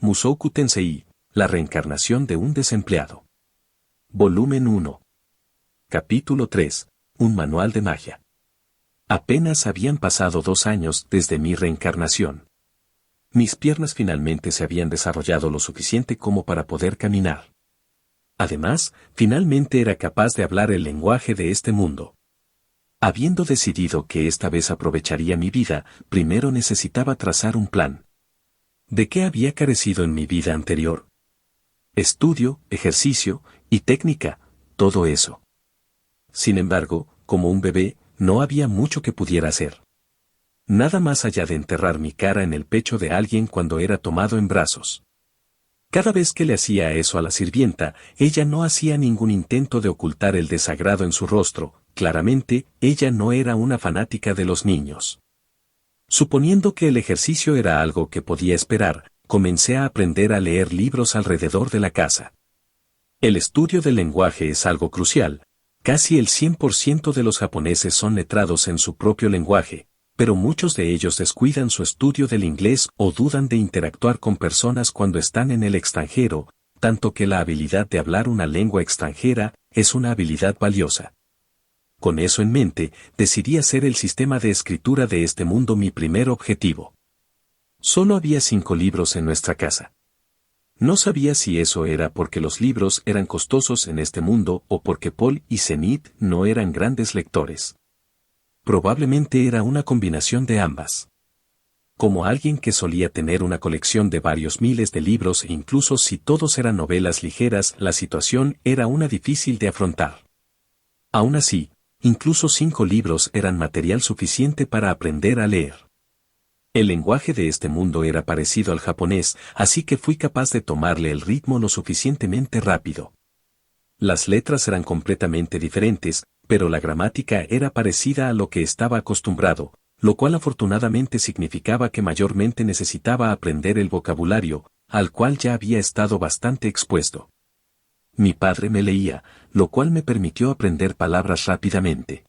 Mushoku Tensei, la reencarnación de un desempleado. Volumen 1. Capítulo 3. Un manual de magia. Apenas habían pasado 2 años desde mi reencarnación. Mis piernas finalmente se habían desarrollado lo suficiente como para poder caminar. Además, finalmente era capaz de hablar el lenguaje de este mundo. Habiendo decidido que esta vez aprovecharía mi vida, primero necesitaba trazar un plan. ¿De qué había carecido en mi vida anterior? Estudio, ejercicio y técnica, todo eso. Sin embargo, como un bebé, no había mucho que pudiera hacer. Nada más allá de enterrar mi cara en el pecho de alguien cuando era tomado en brazos. Cada vez que le hacía eso a la sirvienta, ella no hacía ningún intento de ocultar el desagrado en su rostro. Claramente, ella no era una fanática de los niños. Suponiendo que el ejercicio era algo que podía esperar, comencé a aprender a leer libros alrededor de la casa. El estudio del lenguaje es algo crucial. Casi el 100% de los japoneses son letrados en su propio lenguaje, pero muchos de ellos descuidan su estudio del inglés o dudan de interactuar con personas cuando están en el extranjero, tanto que la habilidad de hablar una lengua extranjera es una habilidad valiosa. Con eso en mente, decidí hacer el sistema de escritura de este mundo mi primer objetivo. Solo había 5 libros en nuestra casa. No sabía si eso era porque los libros eran costosos en este mundo o porque Paul y Zenith no eran grandes lectores. Probablemente era una combinación de ambas. Como alguien que solía tener una colección de varios miles de libros e incluso si todos eran novelas ligeras, la situación era una difícil de afrontar. Aún así, incluso 5 libros eran material suficiente para aprender a leer. El lenguaje de este mundo era parecido al japonés, así que fui capaz de tomarle el ritmo lo suficientemente rápido. Las letras eran completamente diferentes, pero la gramática era parecida a lo que estaba acostumbrado, lo cual afortunadamente significaba que mayormente necesitaba aprender el vocabulario, al cual ya había estado bastante expuesto. Mi padre me leía, lo cual me permitió aprender palabras rápidamente.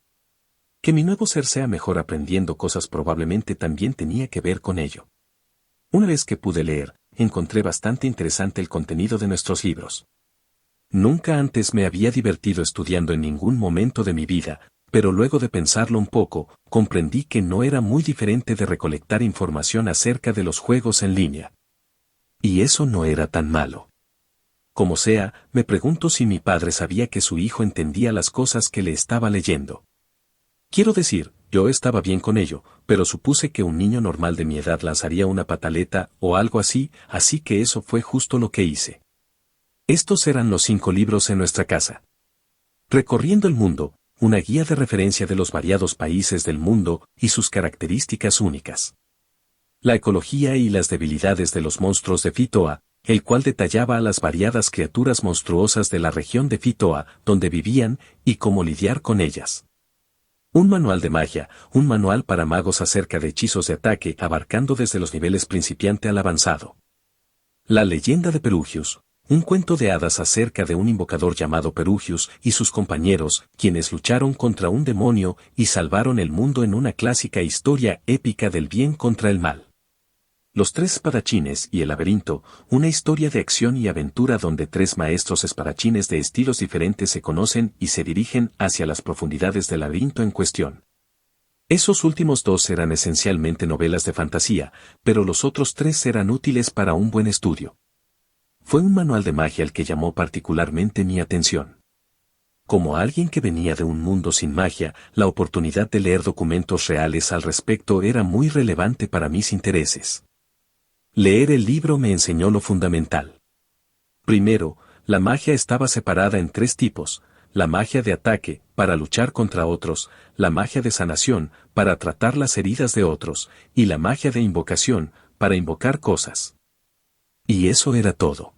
Que mi nuevo ser sea mejor aprendiendo cosas probablemente también tenía que ver con ello. Una vez que pude leer, encontré bastante interesante el contenido de nuestros libros. Nunca antes me había divertido estudiando en ningún momento de mi vida, pero luego de pensarlo un poco, comprendí que no era muy diferente de recolectar información acerca de los juegos en línea. Y eso no era tan malo. Como sea, me pregunto si mi padre sabía que su hijo entendía las cosas que le estaba leyendo. Quiero decir, yo estaba bien con ello, pero supuse que un niño normal de mi edad lanzaría una pataleta o algo así que eso fue justo lo que hice. Estos eran los 5 libros en nuestra casa. Recorriendo el mundo, una guía de referencia de los variados países del mundo y sus características únicas. La ecología y las debilidades de los monstruos de Fitoa, el cual detallaba a las variadas criaturas monstruosas de la región de Fitoa, donde vivían, y cómo lidiar con ellas. Un manual de magia, un manual para magos acerca de hechizos de ataque abarcando desde los niveles principiante al avanzado. La leyenda de Perugius, un cuento de hadas acerca de un invocador llamado Perugius y sus compañeros, quienes lucharon contra un demonio y salvaron el mundo en una clásica historia épica del bien contra el mal. Los 3 espadachines y el laberinto, una historia de acción y aventura donde 3 maestros espadachines de estilos diferentes se conocen y se dirigen hacia las profundidades del laberinto en cuestión. Esos últimos 2 eran esencialmente novelas de fantasía, pero los otros 3 eran útiles para un buen estudio. Fue un manual de magia el que llamó particularmente mi atención. Como alguien que venía de un mundo sin magia, la oportunidad de leer documentos reales al respecto era muy relevante para mis intereses. Leer el libro me enseñó lo fundamental. Primero, la magia estaba separada en 3 tipos, la magia de ataque, para luchar contra otros, la magia de sanación, para tratar las heridas de otros, y la magia de invocación, para invocar cosas. Y eso era todo.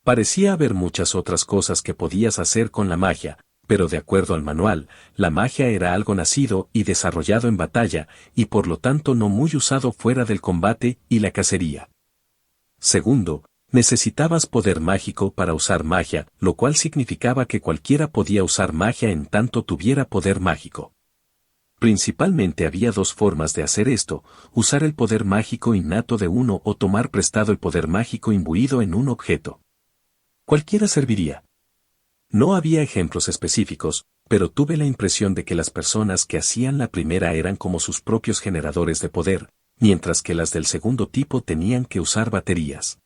Parecía haber muchas otras cosas que podías hacer con la magia, pero de acuerdo al manual, la magia era algo nacido y desarrollado en batalla, y por lo tanto no muy usado fuera del combate y la cacería. Segundo, necesitabas poder mágico para usar magia, lo cual significaba que cualquiera podía usar magia en tanto tuviera poder mágico. Principalmente había dos formas de hacer esto: usar el poder mágico innato de uno o tomar prestado el poder mágico imbuido en un objeto. Cualquiera serviría. No había ejemplos específicos, pero tuve la impresión de que las personas que hacían la primera eran como sus propios generadores de poder, mientras que las del segundo tipo tenían que usar baterías.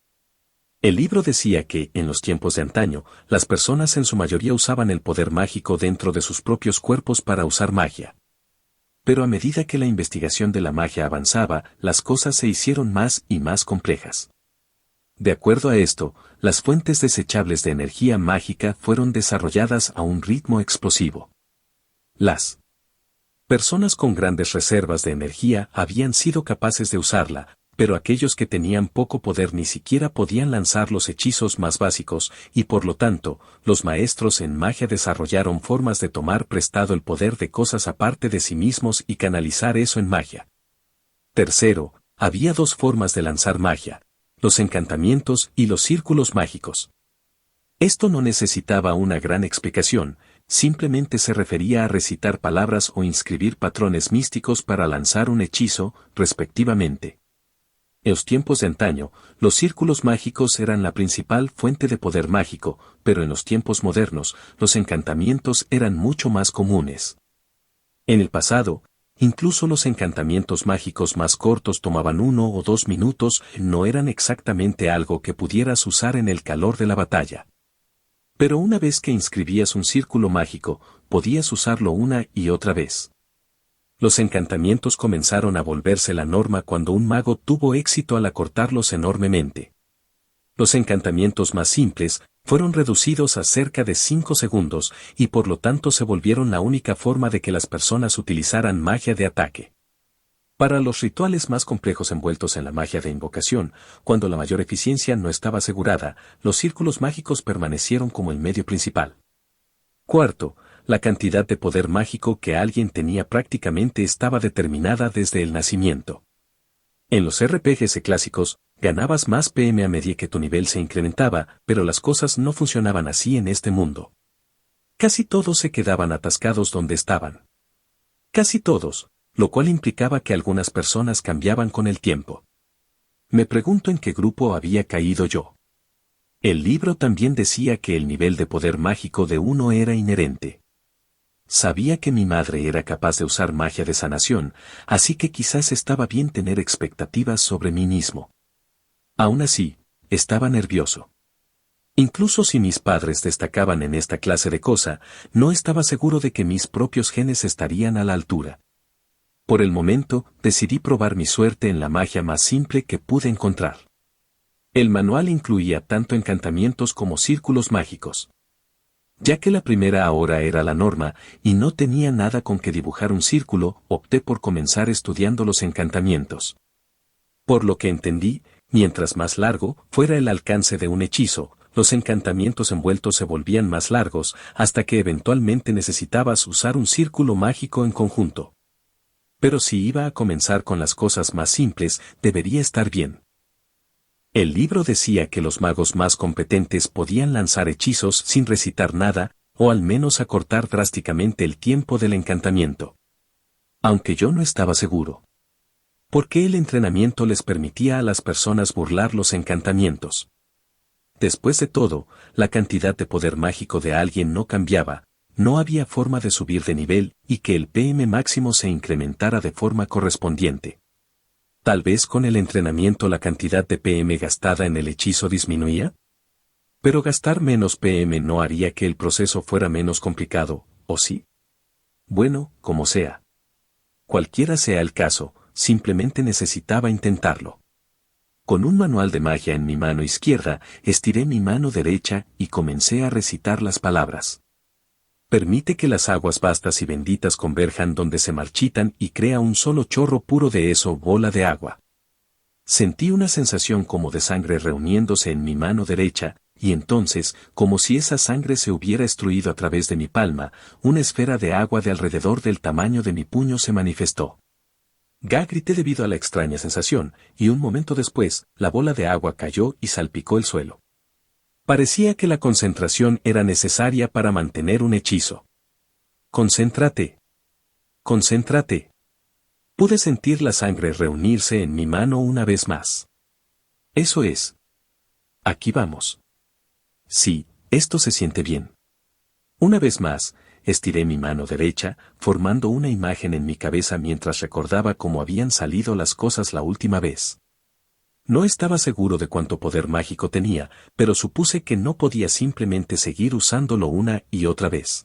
El libro decía que, en los tiempos de antaño, las personas en su mayoría usaban el poder mágico dentro de sus propios cuerpos para usar magia. Pero a medida que la investigación de la magia avanzaba, las cosas se hicieron más y más complejas. De acuerdo a esto, las fuentes desechables de energía mágica fueron desarrolladas a un ritmo explosivo. Las personas con grandes reservas de energía habían sido capaces de usarla, pero aquellos que tenían poco poder ni siquiera podían lanzar los hechizos más básicos, y por lo tanto, los maestros en magia desarrollaron formas de tomar prestado el poder de cosas aparte de sí mismos y canalizar eso en magia. Tercero, había dos formas de lanzar magia: los encantamientos y los círculos mágicos. Esto no necesitaba una gran explicación, simplemente se refería a recitar palabras o inscribir patrones místicos para lanzar un hechizo, respectivamente. En los tiempos de antaño, los círculos mágicos eran la principal fuente de poder mágico, pero en los tiempos modernos, los encantamientos eran mucho más comunes. En el pasado, incluso los encantamientos mágicos más cortos tomaban 1 o 2 minutos, no eran exactamente algo que pudieras usar en el calor de la batalla. Pero una vez que inscribías un círculo mágico, podías usarlo una y otra vez. Los encantamientos comenzaron a volverse la norma cuando un mago tuvo éxito al acortarlos enormemente. Los encantamientos más simples fueron reducidos a cerca de 5 segundos y por lo tanto se volvieron la única forma de que las personas utilizaran magia de ataque. Para los rituales más complejos envueltos en la magia de invocación, cuando la mayor eficiencia no estaba asegurada, los círculos mágicos permanecieron como el medio principal. Cuarto, la cantidad de poder mágico que alguien tenía prácticamente estaba determinada desde el nacimiento. En los RPGs clásicos, ganabas más PM a medida que tu nivel se incrementaba, pero las cosas no funcionaban así en este mundo. Casi todos se quedaban atascados donde estaban. Casi todos, lo cual implicaba que algunas personas cambiaban con el tiempo. Me pregunto en qué grupo había caído yo. El libro también decía que el nivel de poder mágico de uno era inherente. Sabía que mi madre era capaz de usar magia de sanación, así que quizás estaba bien tener expectativas sobre mí mismo. Aún así, estaba nervioso. Incluso si mis padres destacaban en esta clase de cosa, no estaba seguro de que mis propios genes estarían a la altura. Por el momento, decidí probar mi suerte en la magia más simple que pude encontrar. El manual incluía tanto encantamientos como círculos mágicos. Ya que la primera ahora era la norma, y no tenía nada con que dibujar un círculo, opté por comenzar estudiando los encantamientos. Por lo que entendí, mientras más largo fuera el alcance de un hechizo, los encantamientos envueltos se volvían más largos, hasta que eventualmente necesitabas usar un círculo mágico en conjunto. Pero si iba a comenzar con las cosas más simples, debería estar bien. El libro decía que los magos más competentes podían lanzar hechizos sin recitar nada, o al menos acortar drásticamente el tiempo del encantamiento. Aunque yo no estaba seguro. ¿Por qué el entrenamiento les permitía a las personas burlar los encantamientos? Después de todo, la cantidad de poder mágico de alguien no cambiaba, no había forma de subir de nivel y que el PM máximo se incrementara de forma correspondiente. Tal vez con el entrenamiento la cantidad de PM gastada en el hechizo disminuía. Pero gastar menos PM no haría que el proceso fuera menos complicado, ¿o sí? Bueno, como sea. Cualquiera sea el caso, simplemente necesitaba intentarlo. Con un manual de magia en mi mano izquierda, estiré mi mano derecha y comencé a recitar las palabras. Permite que las aguas vastas y benditas converjan donde se marchitan y crea un solo chorro puro de eso bola de agua. Sentí una sensación como de sangre reuniéndose en mi mano derecha, y entonces, como si esa sangre se hubiera extruido a través de mi palma, una esfera de agua de alrededor del tamaño de mi puño se manifestó. Grité debido a la extraña sensación, y un momento después, la bola de agua cayó y salpicó el suelo. Parecía que la concentración era necesaria para mantener un hechizo. Concéntrate. Concéntrate. Pude sentir la sangre reunirse en mi mano una vez más. Eso es. Aquí vamos. Sí, esto se siente bien. Una vez más, estiré mi mano derecha, formando una imagen en mi cabeza mientras recordaba cómo habían salido las cosas la última vez. No estaba seguro de cuánto poder mágico tenía, pero supuse que no podía simplemente seguir usándolo una y otra vez.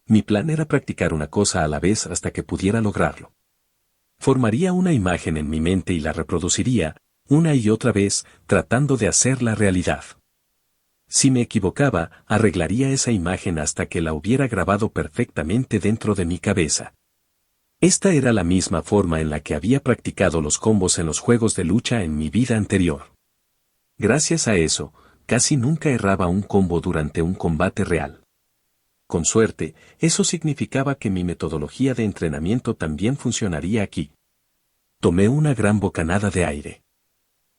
Mi plan era practicar una cosa a la vez hasta que pudiera lograrlo. Formaría una imagen en mi mente y la reproduciría, una y otra vez, tratando de hacerla realidad. Si me equivocaba, arreglaría esa imagen hasta que la hubiera grabado perfectamente dentro de mi cabeza. Esta era la misma forma en la que había practicado los combos en los juegos de lucha en mi vida anterior. Gracias a eso, casi nunca erraba un combo durante un combate real. Con suerte, eso significaba que mi metodología de entrenamiento también funcionaría aquí. Tomé una gran bocanada de aire.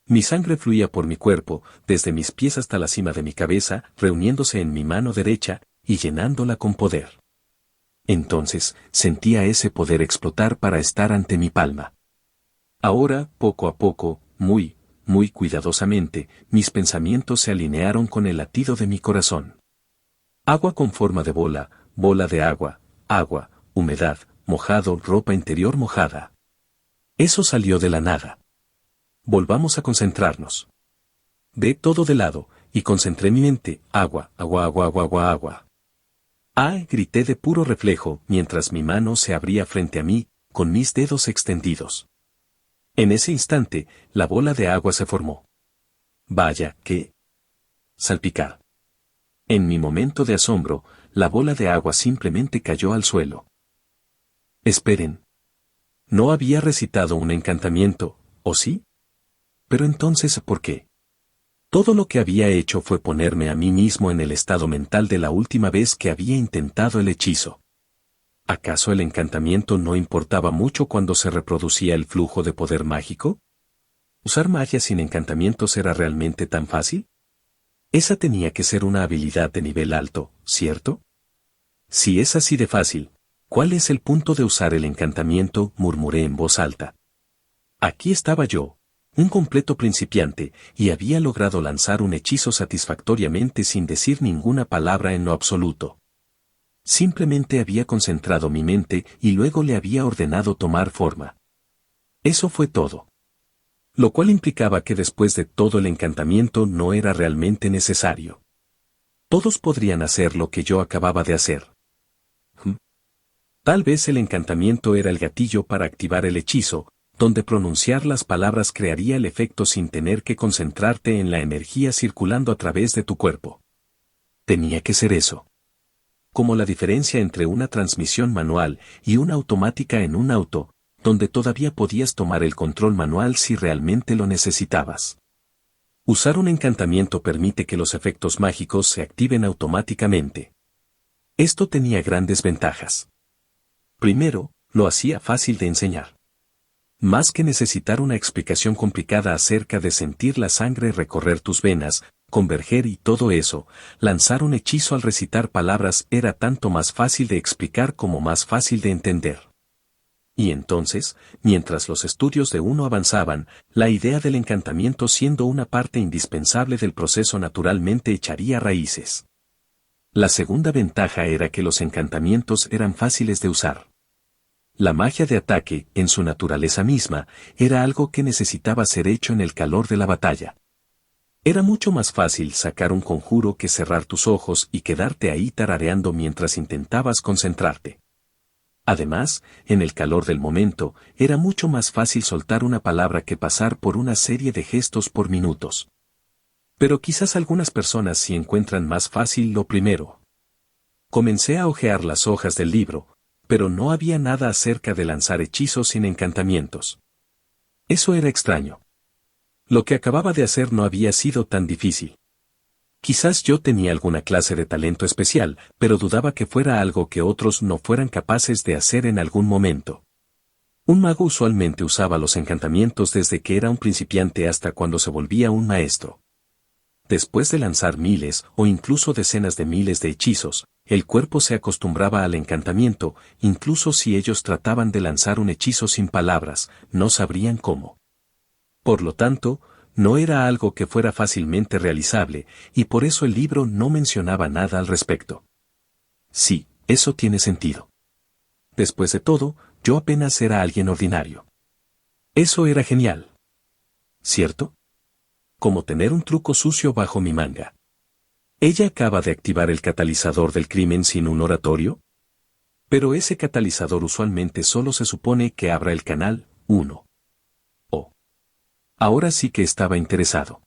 Mi sangre fluía por mi cuerpo, desde mis pies hasta la cima de mi cabeza, reuniéndose en mi mano derecha y llenándola con poder. Entonces, sentía ese poder explotar para estar ante mi palma. Ahora, poco a poco, muy cuidadosamente, mis pensamientos se alinearon con el latido de mi corazón. Agua con forma de bola de agua, humedad, mojado, ropa interior mojada. Eso salió de la nada. Volvamos a concentrarnos. Ve todo de lado, y concentré mi mente, agua. Grité de puro reflejo, mientras mi mano se abría frente a mí, con mis dedos extendidos. En ese instante, la bola de agua se formó. Vaya, qué salpicar. En mi momento de asombro, la bola de agua simplemente cayó al suelo. Esperen. No había recitado un encantamiento, ¿o sí? Pero entonces, ¿por qué? Todo lo que había hecho fue ponerme a mí mismo en el estado mental de la última vez que había intentado el hechizo. ¿Acaso el encantamiento no importaba mucho cuando se reproducía el flujo de poder mágico? ¿Usar magia sin encantamientos era realmente tan fácil? Esa tenía que ser una habilidad de nivel alto, ¿cierto? Si es así de fácil, ¿cuál es el punto de usar el encantamiento?, murmuré en voz alta. Aquí estaba yo, un completo principiante, y había logrado lanzar un hechizo satisfactoriamente sin decir ninguna palabra en lo absoluto. Simplemente había concentrado mi mente y luego le había ordenado tomar forma. Eso fue todo. Lo cual implicaba que después de todo el encantamiento no era realmente necesario. Todos podrían hacer lo que yo acababa de hacer. Tal vez el encantamiento era el gatillo para activar el hechizo, donde pronunciar las palabras crearía el efecto sin tener que concentrarte en la energía circulando a través de tu cuerpo. Tenía que ser eso. Como la diferencia entre una transmisión manual y una automática en un auto, donde todavía podías tomar el control manual si realmente lo necesitabas. Usar un encantamiento permite que los efectos mágicos se activen automáticamente. Esto tenía grandes ventajas. Primero, lo hacía fácil de enseñar. Más que necesitar una explicación complicada acerca de sentir la sangre recorrer tus venas, converger y todo eso, lanzar un hechizo al recitar palabras era tanto más fácil de explicar como más fácil de entender. Y entonces, mientras los estudios de uno avanzaban, la idea del encantamiento siendo una parte indispensable del proceso naturalmente echaría raíces. La segunda ventaja era que los encantamientos eran fáciles de usar. La magia de ataque, en su naturaleza misma, era algo que necesitaba ser hecho en el calor de la batalla. Era mucho más fácil sacar un conjuro que cerrar tus ojos y quedarte ahí tarareando mientras intentabas concentrarte. Además, en el calor del momento, era mucho más fácil soltar una palabra que pasar por una serie de gestos por minutos. Pero quizás algunas personas sí encuentran más fácil lo primero. Comencé a hojear las hojas del libro, pero no había nada acerca de lanzar hechizos sin encantamientos. Eso era extraño. Lo que acababa de hacer no había sido tan difícil. Quizás yo tenía alguna clase de talento especial, pero dudaba que fuera algo que otros no fueran capaces de hacer en algún momento. Un mago usualmente usaba los encantamientos desde que era un principiante hasta cuando se volvía un maestro. Después de lanzar miles o incluso decenas de miles de hechizos, El cuerpo se acostumbraba al encantamiento, incluso si ellos trataban de lanzar un hechizo sin palabras, no sabrían cómo. Por lo tanto, no era algo que fuera fácilmente realizable, y por eso el libro no mencionaba nada al respecto. Sí, eso tiene sentido. Después de todo, yo apenas era alguien ordinario. Eso era genial. ¿Cierto? Como tener un truco sucio bajo mi manga. ¿Ella acaba de activar el catalizador del crimen sin un oratorio? Pero ese catalizador usualmente solo se supone que abra el canal 1. Oh. Ahora sí que estaba interesado.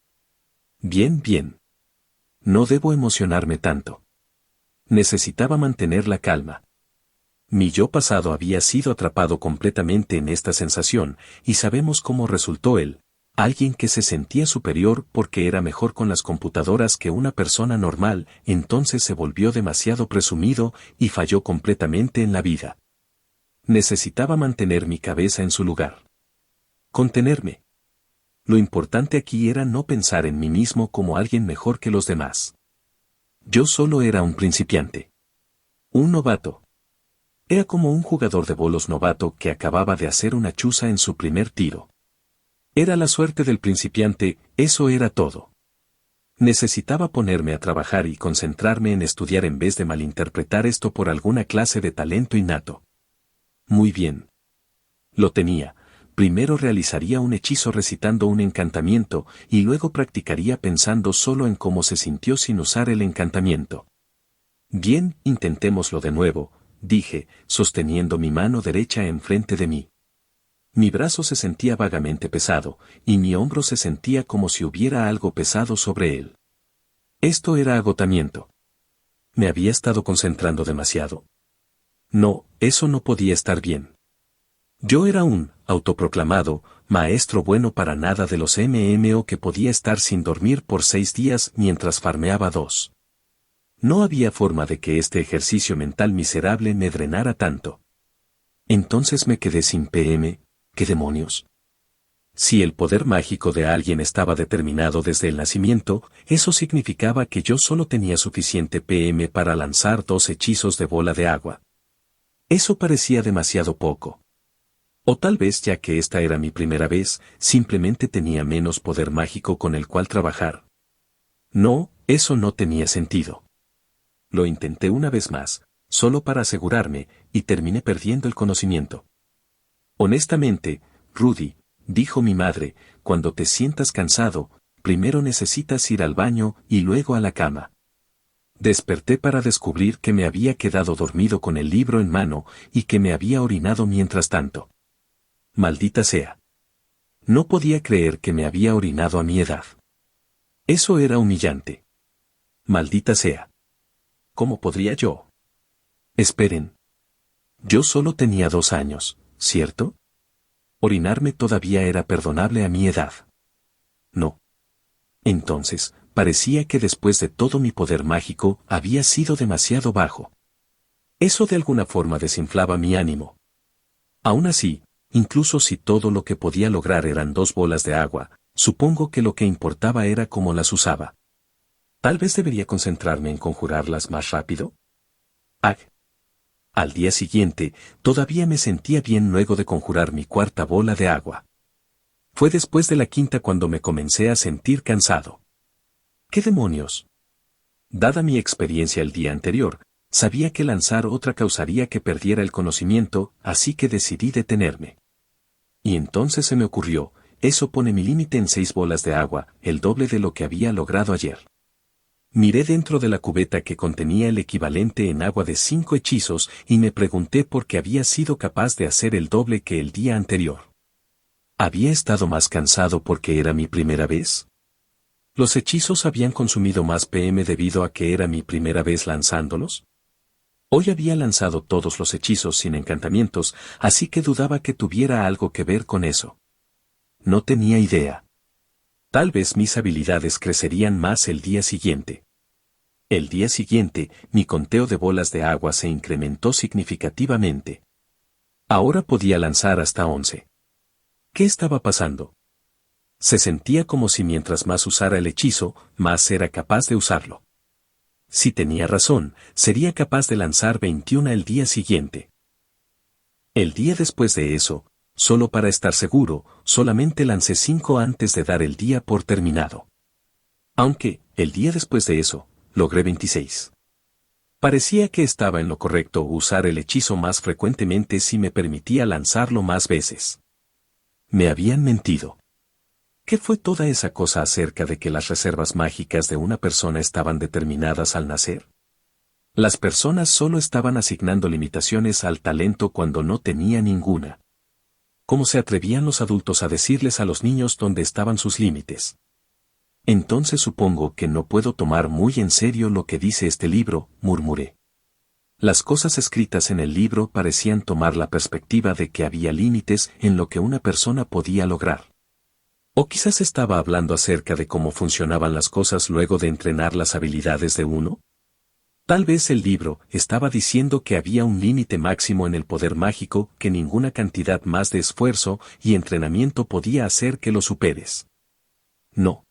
Bien, bien. No debo emocionarme tanto. Necesitaba mantener la calma. Mi yo pasado había sido atrapado completamente en esta sensación, y sabemos cómo resultó él, alguien que se sentía superior porque era mejor con las computadoras que una persona normal, entonces se volvió demasiado presumido y falló completamente en la vida. Necesitaba mantener mi cabeza en su lugar. Contenerme. Lo importante aquí era no pensar en mí mismo como alguien mejor que los demás. Yo solo era un principiante. Un novato. Era como un jugador de bolos novato que acababa de hacer una chuza en su primer tiro. Era la suerte del principiante, eso era todo. Necesitaba ponerme a trabajar y concentrarme en estudiar en vez de malinterpretar esto por alguna clase de talento innato. Muy bien. Lo tenía. Primero realizaría un hechizo recitando un encantamiento y luego practicaría pensando solo en cómo se sintió sin usar el encantamiento. Bien, intentémoslo de nuevo, dije, sosteniendo mi mano derecha enfrente de mí. Mi brazo se sentía vagamente pesado, y mi hombro se sentía como si hubiera algo pesado sobre él. Esto era agotamiento. ¿Me había estado concentrando demasiado? No, eso no podía estar bien. Yo era un autoproclamado maestro bueno para nada de los MMO que podía estar sin dormir por 6 días mientras farmeaba 2. No había forma de que este ejercicio mental miserable me drenara tanto. Entonces me quedé sin PM, ¿qué demonios? Si el poder mágico de alguien estaba determinado desde el nacimiento, eso significaba que yo solo tenía suficiente PM para lanzar 2 hechizos de bola de agua. Eso parecía demasiado poco. O tal vez ya que esta era mi primera vez, simplemente tenía menos poder mágico con el cual trabajar. No, eso no tenía sentido. Lo intenté una vez más, solo para asegurarme, y terminé perdiendo el conocimiento. Honestamente, Rudy, dijo mi madre, cuando te sientas cansado, primero necesitas ir al baño y luego a la cama. Desperté para descubrir que me había quedado dormido con el libro en mano y que me había orinado mientras tanto. Maldita sea. No podía creer que me había orinado a mi edad. Eso era humillante. Maldita sea. ¿Cómo podría yo? Esperen. Yo solo tenía 2 años, ¿cierto? Orinarme todavía era perdonable a mi edad. No. Entonces, parecía que después de todo mi poder mágico había sido demasiado bajo. Eso de alguna forma desinflaba mi ánimo. Aún así, incluso si todo lo que podía lograr eran 2 bolas de agua, supongo que lo que importaba era cómo las usaba. Tal vez debería concentrarme en conjurarlas más rápido. ¡Ah! Al día siguiente, todavía me sentía bien luego de conjurar mi 4ª bola de agua. Fue después de la 5ª cuando me comencé a sentir cansado. ¿Qué demonios? Dada mi experiencia el día anterior, sabía que lanzar otra causaría que perdiera el conocimiento, así que decidí detenerme. Y entonces se me ocurrió, eso pone mi límite en 6 bolas de agua, el doble de lo que había logrado ayer. Miré dentro de la cubeta que contenía el equivalente en agua de 5 hechizos y me pregunté por qué había sido capaz de hacer el doble que el día anterior. ¿Había estado más cansado porque era mi primera vez? ¿Los hechizos habían consumido más PM debido a que era mi primera vez lanzándolos? Hoy había lanzado todos los hechizos sin encantamientos, así que dudaba que tuviera algo que ver con eso. No tenía idea. Tal vez mis habilidades crecerían más el día siguiente. El día siguiente, mi conteo de bolas de agua se incrementó significativamente. Ahora podía lanzar hasta 11. ¿Qué estaba pasando? Se sentía como si mientras más usara el hechizo, más era capaz de usarlo. si tenía razón, sería capaz de lanzar 21 el día siguiente. El día después de eso, solo para estar seguro, solamente lancé 5 antes de dar el día por terminado. Aunque, el día después de eso, logré 26. Parecía que estaba en lo correcto usar el hechizo más frecuentemente si me permitía lanzarlo más veces. Me habían mentido. ¿Qué fue toda esa cosa acerca de que las reservas mágicas de una persona estaban determinadas al nacer? Las personas solo estaban asignando limitaciones al talento cuando no tenía ninguna. ¿Cómo se atrevían los adultos a decirles a los niños dónde estaban sus límites? Entonces supongo que no puedo tomar muy en serio lo que dice este libro, murmuré. Las cosas escritas en el libro parecían tomar la perspectiva de que había límites en lo que una persona podía lograr. O quizás estaba hablando acerca de cómo funcionaban las cosas luego de entrenar las habilidades de uno. Tal vez el libro estaba diciendo que había un límite máximo en el poder mágico que ninguna cantidad más de esfuerzo y entrenamiento podía hacer que lo superes. No.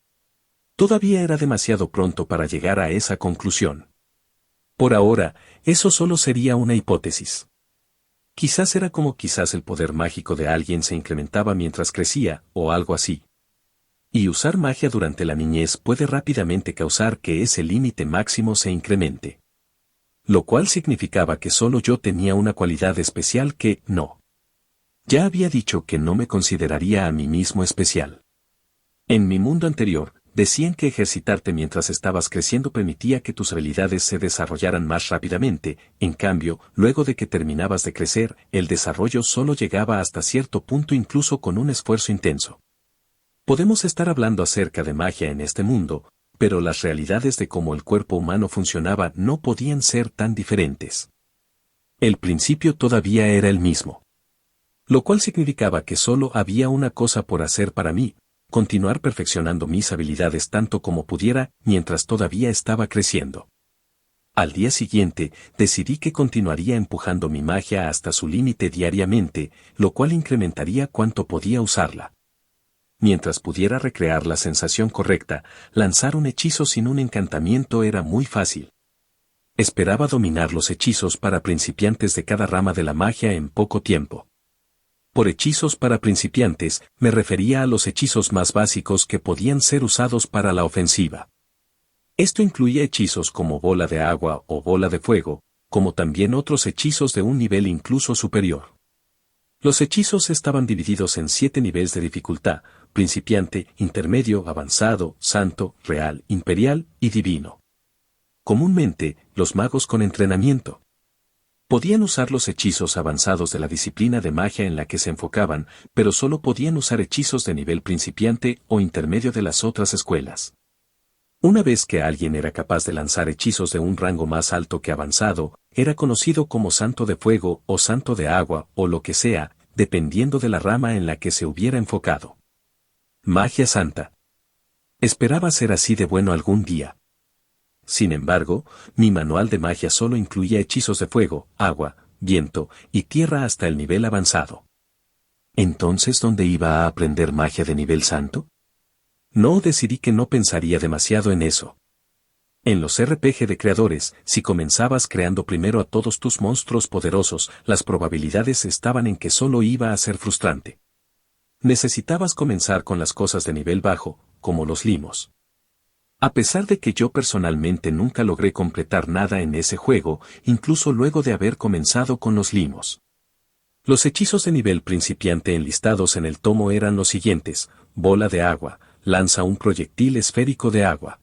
Todavía era demasiado pronto para llegar a esa conclusión. Por ahora, eso solo sería una hipótesis. Quizás era como quizás el poder mágico de alguien se incrementaba mientras crecía, o algo así. Y usar magia durante la niñez puede rápidamente causar que ese límite máximo se incremente. Lo cual significaba que solo yo tenía una cualidad especial que no. Ya había dicho que no me consideraría a mí mismo especial. En mi mundo anterior, decían que ejercitarte mientras estabas creciendo permitía que tus habilidades se desarrollaran más rápidamente, en cambio, luego de que terminabas de crecer, el desarrollo solo llegaba hasta cierto punto incluso con un esfuerzo intenso. Podemos estar hablando acerca de magia en este mundo, pero las realidades de cómo el cuerpo humano funcionaba no podían ser tan diferentes. El principio todavía era el mismo. Lo cual significaba que solo había una cosa por hacer para mí: continuar perfeccionando mis habilidades tanto como pudiera mientras todavía estaba creciendo. Al día siguiente, decidí que continuaría empujando mi magia hasta su límite diariamente, lo cual incrementaría cuánto podía usarla. Mientras pudiera recrear la sensación correcta, lanzar un hechizo sin un encantamiento era muy fácil. Esperaba dominar los hechizos para principiantes de cada rama de la magia en poco tiempo. Por hechizos para principiantes, me refería a los hechizos más básicos que podían ser usados para la ofensiva. Esto incluía hechizos como bola de agua o bola de fuego, como también otros hechizos de un nivel incluso superior. Los hechizos estaban divididos en 7 niveles de dificultad: principiante, intermedio, avanzado, santo, real, imperial y divino. Comúnmente, los magos con entrenamiento podían usar los hechizos avanzados de la disciplina de magia en la que se enfocaban, pero solo podían usar hechizos de nivel principiante o intermedio de las otras escuelas. Una vez que alguien era capaz de lanzar hechizos de un rango más alto que avanzado, era conocido como santo de fuego o santo de agua o lo que sea, dependiendo de la rama en la que se hubiera enfocado. Magia santa. Esperaba ser así de bueno algún día. Sin embargo, mi manual de magia solo incluía hechizos de fuego, agua, viento y tierra hasta el nivel avanzado. ¿Entonces dónde iba a aprender magia de nivel santo? No, decidí que no pensaría demasiado en eso. En los RPG de creadores, si comenzabas creando primero a todos tus monstruos poderosos, las probabilidades estaban en que solo iba a ser frustrante. Necesitabas comenzar con las cosas de nivel bajo, como los limos. A pesar de que yo personalmente nunca logré completar nada en ese juego, incluso luego de haber comenzado con los limos. Los hechizos de nivel principiante enlistados en el tomo eran los siguientes: bola de agua, lanza un proyectil esférico de agua.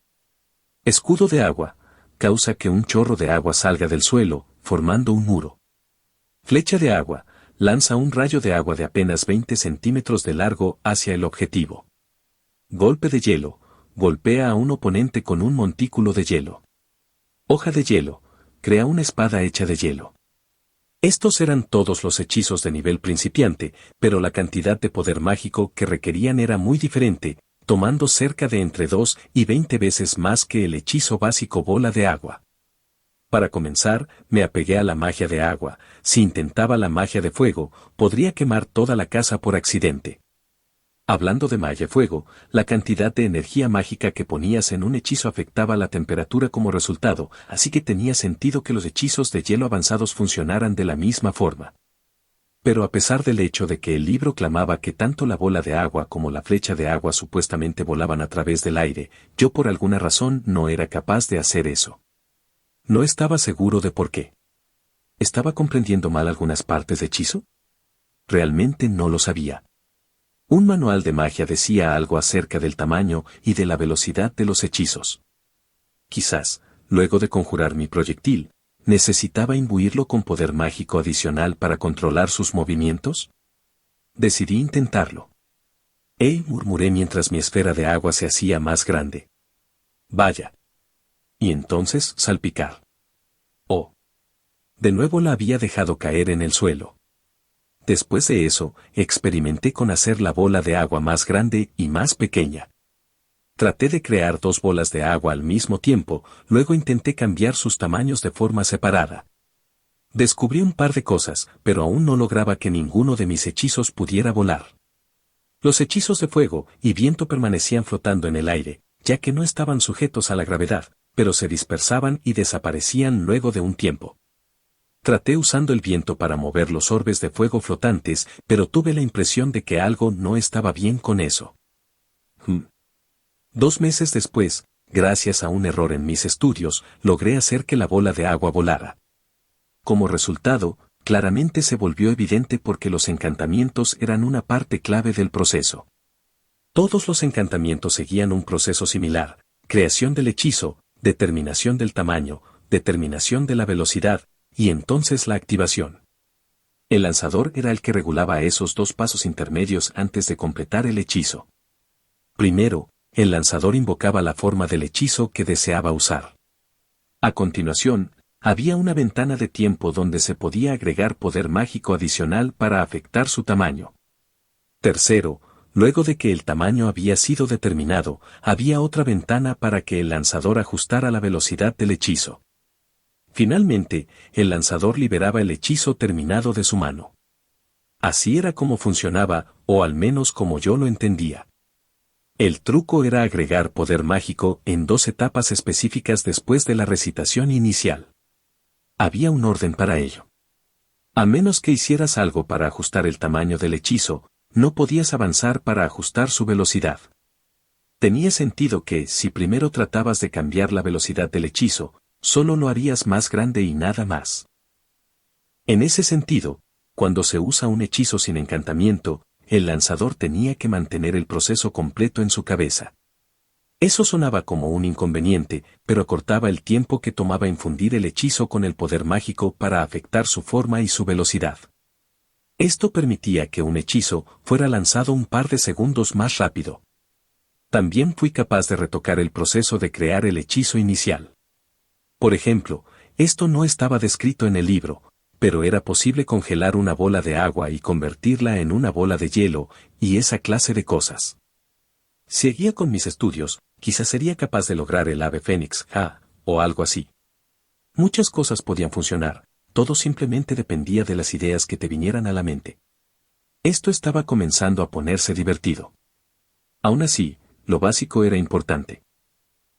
Escudo de agua, causa que un chorro de agua salga del suelo, formando un muro. Flecha de agua, lanza un rayo de agua de apenas 20 centímetros de largo hacia el objetivo. Golpe de hielo, golpea a un oponente con un montículo de hielo. Hoja de hielo, crea una espada hecha de hielo. Estos eran todos los hechizos de nivel principiante, pero la cantidad de poder mágico que requerían era muy diferente, tomando cerca de entre 2 y 20 veces más que el hechizo básico bola de agua. Para comenzar, me apegué a la magia de agua. Si intentaba la magia de fuego, podría quemar toda la casa por accidente. Hablando de magia fuego, la cantidad de energía mágica que ponías en un hechizo afectaba la temperatura como resultado, así que tenía sentido que los hechizos de hielo avanzados funcionaran de la misma forma. Pero a pesar del hecho de que el libro clamaba que tanto la bola de agua como la flecha de agua supuestamente volaban a través del aire, yo por alguna razón no era capaz de hacer eso. No estaba seguro de por qué. ¿Estaba comprendiendo mal algunas partes de hechizo? Realmente no lo sabía. Un manual de magia decía algo acerca del tamaño y de la velocidad de los hechizos. Quizás, luego de conjurar mi proyectil, ¿necesitaba imbuirlo con poder mágico adicional para controlar sus movimientos? Decidí intentarlo. Murmuré mientras mi esfera de agua se hacía más grande. Vaya. Y entonces salpicar. Oh. De nuevo la había dejado caer en el suelo. Después de eso, experimenté con hacer la bola de agua más grande y más pequeña. Traté de crear dos bolas de agua al mismo tiempo, luego intenté cambiar sus tamaños de forma separada. Descubrí un par de cosas, pero aún no lograba que ninguno de mis hechizos pudiera volar. Los hechizos de fuego y viento permanecían flotando en el aire, ya que no estaban sujetos a la gravedad, pero se dispersaban y desaparecían luego de un tiempo. Traté usando el viento para mover los orbes de fuego flotantes, pero tuve la impresión de que algo no estaba bien con eso. 2 meses después, gracias a un error en mis estudios, logré hacer que la bola de agua volara. Como resultado, claramente se volvió evidente porque los encantamientos eran una parte clave del proceso. Todos los encantamientos seguían un proceso similar: creación del hechizo, determinación del tamaño, determinación de la velocidad, y entonces la activación. El lanzador era el que regulaba esos 2 pasos intermedios antes de completar el hechizo. Primero, el lanzador invocaba la forma del hechizo que deseaba usar. A continuación, había una ventana de tiempo donde se podía agregar poder mágico adicional para afectar su tamaño. Tercero, luego de que el tamaño había sido determinado, había otra ventana para que el lanzador ajustara la velocidad del hechizo. Finalmente, el lanzador liberaba el hechizo terminado de su mano. Así era como funcionaba, o al menos como yo lo entendía. El truco era agregar poder mágico en 2 etapas específicas después de la recitación inicial. Había un orden para ello. A menos que hicieras algo para ajustar el tamaño del hechizo, no podías avanzar para ajustar su velocidad. Tenía sentido que, si primero tratabas de cambiar la velocidad del hechizo, solo lo harías más grande y nada más. En ese sentido, cuando se usa un hechizo sin encantamiento, el lanzador tenía que mantener el proceso completo en su cabeza. Eso sonaba como un inconveniente, pero cortaba el tiempo que tomaba infundir el hechizo con el poder mágico para afectar su forma y su velocidad. Esto permitía que un hechizo fuera lanzado un par de segundos más rápido. También fui capaz de retocar el proceso de crear el hechizo inicial. Por ejemplo, esto no estaba descrito en el libro, pero era posible congelar una bola de agua y convertirla en una bola de hielo, y esa clase de cosas. Si seguía con mis estudios, quizás sería capaz de lograr el ave fénix, o algo así. Muchas cosas podían funcionar, todo simplemente dependía de las ideas que te vinieran a la mente. Esto estaba comenzando a ponerse divertido. Aún así, lo básico era importante.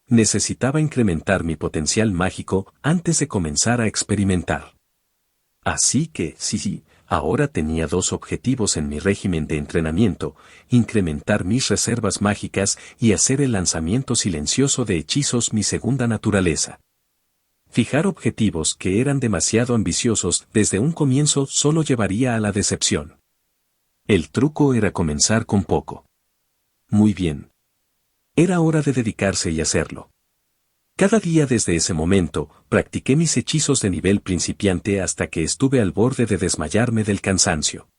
Necesitaba incrementar mi potencial mágico antes de comenzar a experimentar. Así que, sí, ahora tenía 2 objetivos en mi régimen de entrenamiento: incrementar mis reservas mágicas y hacer el lanzamiento silencioso de hechizos mi segunda naturaleza. Fijar objetivos que eran demasiado ambiciosos desde un comienzo solo llevaría a la decepción. El truco era comenzar con poco. Muy bien. Era hora de dedicarse y hacerlo. Cada día desde ese momento, practiqué mis hechizos de nivel principiante hasta que estuve al borde de desmayarme del cansancio.